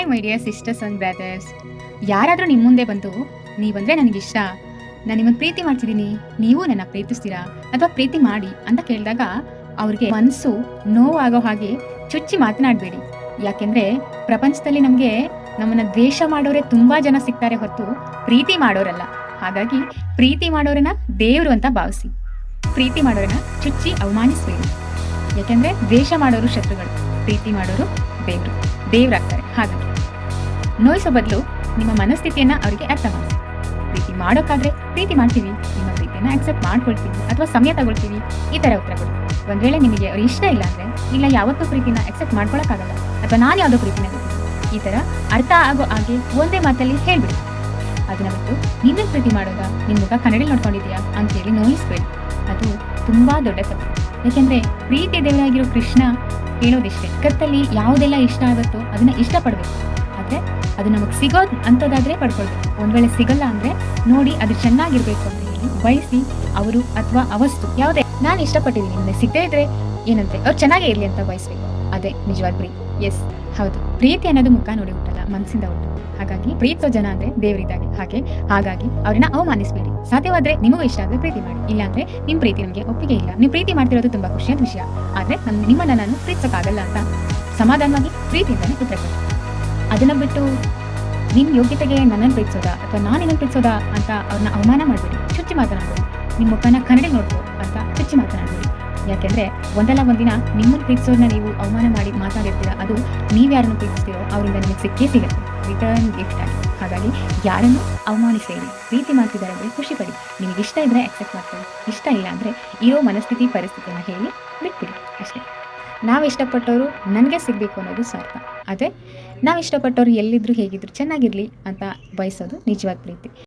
Hi my dear sisters and brothers. ಯಾರಾದರೂ ನಿಮ್ಮ ಮುಂದೆ ಬಂದು ನೀವಂದರೆ ನನಗಿಷ್ಟ, ನಾನು ನಿಮ್ಮನ್ನು ಪ್ರೀತಿ ಮಾಡ್ತಿದ್ದೀನಿ, ನೀವು ನನ್ನ ಪ್ರೀತಿಸ್ತೀರಾ ಅಥವಾ ಪ್ರೀತಿ ಮಾಡಿ ಅಂತ ಕೇಳಿದಾಗ ಅವ್ರಿಗೆ ಮನಸ್ಸು ನೋವಾಗೋ ಹಾಗೆ ಚುಚ್ಚಿ ಮಾತನಾಡಬೇಡಿ. ಯಾಕೆಂದರೆ ಪ್ರಪಂಚದಲ್ಲಿ ನಮ್ಮನ್ನು ದ್ವೇಷ ಮಾಡೋರೆ ತುಂಬ ಜನ ಸಿಗ್ತಾರೆ ಹೊರತು ಪ್ರೀತಿ ಮಾಡೋರಲ್ಲ. ಹಾಗಾಗಿ ಪ್ರೀತಿ ಮಾಡೋರನ್ನ ದೇವರು ಅಂತ ಭಾವಿಸಿ, ಪ್ರೀತಿ ಮಾಡೋರನ್ನ ಚುಚ್ಚಿ ಅವಮಾನಿಸಬೇಡಿ. ಯಾಕೆಂದರೆ ದ್ವೇಷ ಮಾಡೋರು ಶತ್ರುಗಳು, ಪ್ರೀತಿ ಮಾಡೋರು ದೇವರಾಗ್ತಾರೆ. ಹಾಗಾಗಿ ನೋಯಿಸೋ ಬದಲು ನಿಮ್ಮ ಮನಸ್ಥಿತಿಯನ್ನು ಅವರಿಗೆ ಅರ್ಥ ಮಾಡಿಸಿ. ಪ್ರೀತಿ ಮಾಡೋಕ್ಕಾದ್ರೆ ಪ್ರೀತಿ ಮಾಡ್ತೀವಿ, ನಿಮ್ಮ ಪ್ರೀತಿಯನ್ನು ಅಕ್ಸೆಪ್ಟ್ ಮಾಡ್ಕೊಳ್ತೀವಿ ಅಥವಾ ಸಮಯ ತಗೊಳ್ತೀವಿ, ಈ ಥರ ಉತ್ತರ ಕೊಡಿ. ಒಂದು ವೇಳೆ ನಿಮಗೆ ಅವ್ರು ಇಷ್ಟ ಇಲ್ಲ ಅಂದರೆ, ಇಲ್ಲ ಯಾವತ್ತೂ ಪ್ರೀತಿನ ಅಕ್ಸೆಪ್ಟ್ ಮಾಡ್ಕೊಳಕ್ಕಾಗಲ್ಲ ಅಥವಾ ನಾನು ಯಾವುದೋ ಪ್ರೀತಿನ ಈ ಥರ ಅರ್ಥ ಆಗೋ ಹಾಗೆ ಒಂದೇ ಮಾತಲ್ಲಿ ಹೇಳ್ಬಿಡಿ. ಅದನ್ನ ಬಿಟ್ಟು ನಿನ್ನ ಪ್ರೀತಿ ಮಾಡೋದ ನಿಮ್ಮ ಮುಖ ಕನ್ನಡಿ ನೋಡ್ಕೊಂಡಿದ್ಯಾ ಅಂತೇಳಿ ನೋಯಿಸ್ಬೇಡಿ. ಅದು ತುಂಬ ದೊಡ್ಡ ತಪ್ಪು. ಯಾಕೆಂದರೆ ಪ್ರೀತಿ ದೇವರಾಗಿರೋ ಕೃಷ್ಣ ಹೇಳೋದಿಷ್ಟೇ, ಜಗತ್ತಲ್ಲಿ ಯಾವುದೆಲ್ಲ ಇಷ್ಟ ಆಗುತ್ತೋ ಅದನ್ನ ಇಷ್ಟಪಡಬೇಕು. ಆದರೆ ಅದು ನಮಗೆ ಸಿಗೋದು ಅಂಥದ್ದಾದರೆ ಪಡ್ಕೊಳ್ಬೇಕು. ಒಂದು ವೇಳೆ ಸಿಗಲ್ಲ ಅಂದರೆ ನೋಡಿ ಅದು ಚೆನ್ನಾಗಿರ್ಬೇಕು ಅಂತ ಹೇಳಿ ಬಯಸಿ ಅವರು ಅಥವಾ ಅವಸ್ತು ಯಾವುದೇ ನಾನು ಇಷ್ಟಪಟ್ಟಿದ್ದೀನಿ ಅಂದರೆ ಸಿಗದೇ ಇದ್ರೆ ಏನಂತೆ ಅವ್ರು ಚೆನ್ನಾಗೇ ಇರಲಿ ಅಂತ ಬಯಸ್ಬೇಕು. ಅದೇ ನಿಜವಾದ ಪ್ರೀತಿ. ಎಸ್ ಹೌದು, ಪ್ರೀತಿ ಅನ್ನೋದು ಮುಖ ನೋಡಿ ಹುಟ್ಟಲ್ಲ, ಮನಸ್ಸಿಂದ ಹುಟ್ಟು. ಹಾಗಾಗಿ ಪ್ರೀತಿಸೋ ಜನ ಅಂದರೆ ದೇವರಿದ್ದಾಗೆ. ಹಾಗಾಗಿ ಅವ್ರನ್ನ ಅವಮಾನಿಸಬೇಡಿ. ಸಾಧ್ಯವಾದರೆ ನಿಮಗೂ ಇಷ್ಟ ಆದರೆ ಪ್ರೀತಿ ಮಾಡಿ, ಇಲ್ಲಾಂದರೆ ನಿಮ್ಮ ಪ್ರೀತಿ ನಮಗೆ ಒಪ್ಪಿಗೆ ಇಲ್ಲ, ನೀವು ಪ್ರೀತಿ ಮಾಡ್ತಿರೋದು ತುಂಬ ಖುಷಿಯಾದ ವಿಷಯ, ಆದರೆ ನಿಮ್ಮನ್ನು ನಾನು ಪ್ರೀತಿಸೋಕ್ಕಾಗಲ್ಲ ಅಂತ ಸಮಾಧಾನವಾಗಿ ಪ್ರೀತಿಯಿಂದಲೇ ಉತ್ತರ ಕೊಡಿ. ಅದನ್ನು ಬಿಟ್ಟು ನಿಮ್ಮ ಯೋಗ್ಯತೆಗೆ ನನ್ನನ್ನು ಪ್ರೀತಿಸೋದಾ ಅಥವಾ ನಾನು ನಿನ್ನನ್ನು ಪ್ರೀತಿಸೋದಾ ಅಂತ ಅವ್ರನ್ನ ಅವಮಾನ ಮಾಡಬೇಡಿ. ಚುಚ್ಚಿ ಮಾತನಾಡಬೇಡಿ. ನಿಮ್ಮ ಮುಖನ ಕನ್ನಡಿ ನೋಡ್ಕೋ ಅಂತ ಚುಚ್ಚಿ ಮಾತನಾಡಬೇಡಿ. ಯಾಕೆಂದರೆ ಒಂದಲ್ಲ ಒಂದಿನ ನಿಮ್ಮನ್ನು ಪ್ರೀತಿಸೋದನ್ನ ನೀವು ಅವಮಾನ ಮಾಡಿ ಮಾತಾಡಿರ್ತೀರ, ಅದು ನೀವು ಯಾರನ್ನು ಪ್ರೀತಿಸ್ತೀರೋ ಅವರಿಂದ ನಿಮಗೆ ಸಿಕ್ಕೇ ಸಿಗುತ್ತೆ, ರಿಟರ್ನ್ ಗಿಫ್ಟ್ ಆಗಿ. ಹಾಗಾಗಿ ಯಾರನ್ನು ಅವಮಾನಿಸಬೇಡಿ. ಪ್ರೀತಿ ಮಾಡ್ತಿದ್ದಾರೆ ಅಂದರೆ ಖುಷಿ ಪಡಿ. ನಿಮಗೆ ಇಷ್ಟ ಇದ್ದರೆ ಅಕ್ಸೆಪ್ಟ್ ಮಾಡ್ಕೊಳ್ಳಿ, ಇಷ್ಟ ಇಲ್ಲ ಅಂದರೆ ಇರೋ ಮನಸ್ಥಿತಿ ಪರಿಸ್ಥಿತಿಯನ್ನು ಹೇಳಿ ಬಿಟ್ಬಿಡಿ ಅಷ್ಟೇ. ನಾವು ಇಷ್ಟಪಟ್ಟವರು ನನಗೆ ಸಿಗಬೇಕು ಅನ್ನೋದು ಸ್ವಾರ್ಥ. ಅದೇ ನಾವು ಇಷ್ಟಪಟ್ಟವರು ಎಲ್ಲಿದ್ದರೂ ಹೇಗಿದ್ರು ಚೆನ್ನಾಗಿರಲಿ ಅಂತ ಬಯಸೋದು ನಿಜವಾದ ಪ್ರೀತಿ.